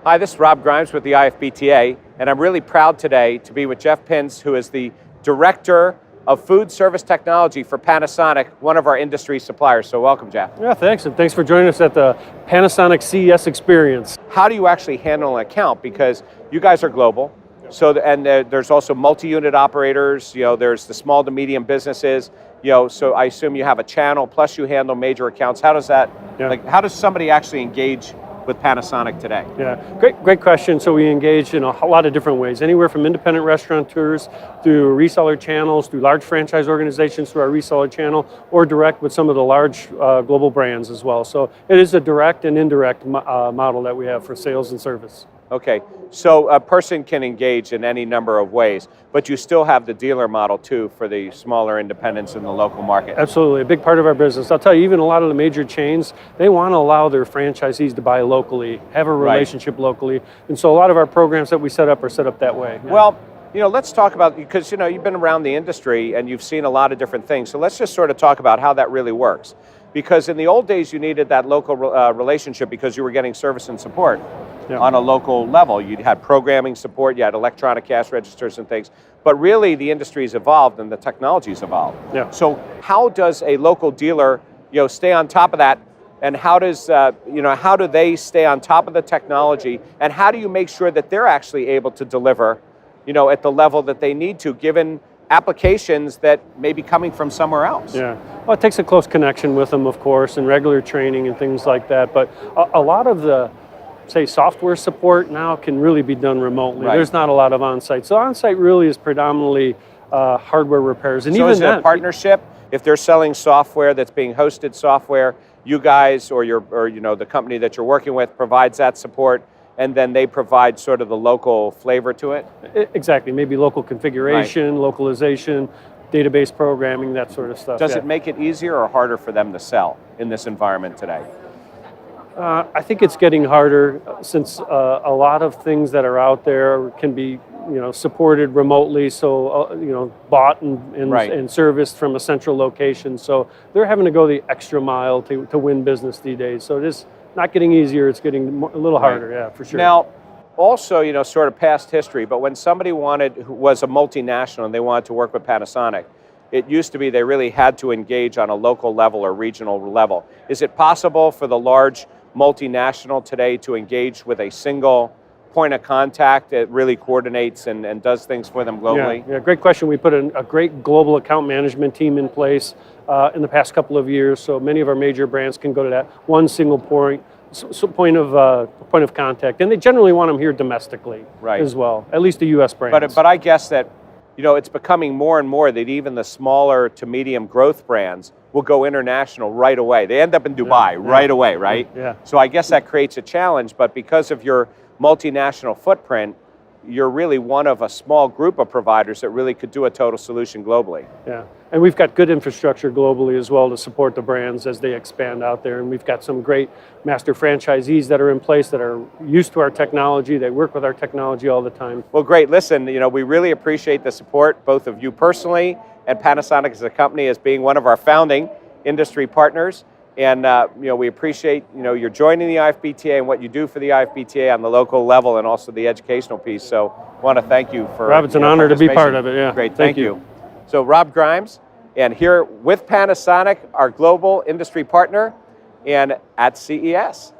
Hi, this is Rob Grimes with the IFBTA, and I'm really proud today to be with Jeff Pins, who is the Director of Food Service Technology for Panasonic, one of our industry suppliers. So welcome, Jeff. Yeah, thanks, and thanks for joining us at the Panasonic CES experience. How do you actually handle an account? Because you guys are global, there's also multi-unit operators, there's the small to medium businesses, so I assume you have a channel, plus you handle major accounts. How does that, how does somebody actually engage with Panasonic today? Yeah, great question. So we engage in a lot of different ways, anywhere from independent restaurateurs through reseller channels, through large franchise organizations through our reseller channel, or direct with some of the large global brands as well. So it is a direct and indirect model that we have for sales and service. Okay, so a person can engage in any number of ways, but you still have the dealer model too for the smaller independents in the local market. Absolutely, a big part of our business. I'll tell you, even a lot of the major chains, they want to allow their franchisees to buy locally, have a relationship locally, and so a lot of our programs that we set up are set up that way. Yeah. Well, let's talk about, because you've been around the industry and you've seen a lot of different things, so let's just sort of talk about how that really works. Because in the old days, you needed that local relationship because you were getting service and support on a local level. You had programming support, you had electronic cash registers and things, but really the industry's evolved and the technology's evolved. Yeah. So how does a local dealer stay on top of that, and how does how do they stay on top of the technology, and how do you make sure that they're actually able to deliver at the level that they need to, given applications that may be coming from somewhere else? Yeah, well, it takes a close connection with them, of course, and regular training and things like that, but a lot of the, say, software support now can really be done remotely. Right. There's not a lot of on-site. So on-site really is predominantly hardware repairs. And so even is it a partnership? If they're selling software that's being hosted software, you guys or the company that you're working with provides that support, and then they provide sort of the local flavor to it? Exactly, maybe local configuration, localization, database programming, that sort of stuff. Does it make it easier or harder for them to sell in this environment today? I think it's getting harder since a lot of things that are out there can be supported remotely, so bought and serviced from a central location. So they're having to go the extra mile to win business these days. So it is not getting easier, it's getting a little harder, yeah, for sure. Now, also, sort of past history, but when somebody who was a multinational and they wanted to work with Panasonic, it used to be they really had to engage on a local level or regional level. Is it possible for the large multinational today to engage with a single point of contact that really coordinates and does things for them globally? Yeah, great question. We put a great global account management team in place in the past couple of years, so many of our major brands can go to that one single point of contact, and they generally want them here domestically as well, at least the U.S. brands. But I guess that it's becoming more and more that even the smaller to medium growth brands will go international right away. They end up in Dubai right away, right? Yeah. So I guess that creates a challenge, but because of your multinational footprint, you're really one of a small group of providers that really could do a total solution globally. Yeah, and we've got good infrastructure globally as well to support the brands as they expand out there, and we've got some great master franchisees that are in place that are used to our technology. They work with our technology all the time. Well, great. Listen, we really appreciate the support, both of you personally and Panasonic as a company as being one of our founding industry partners. And we appreciate you're joining the IFBTA and what you do for the IFBTA on the local level and also the educational piece. So I want to thank you for Rob, it's an honor to be part of it. Yeah, great, thank you. So Rob Grimes, and here with Panasonic, our global industry partner, and at CES.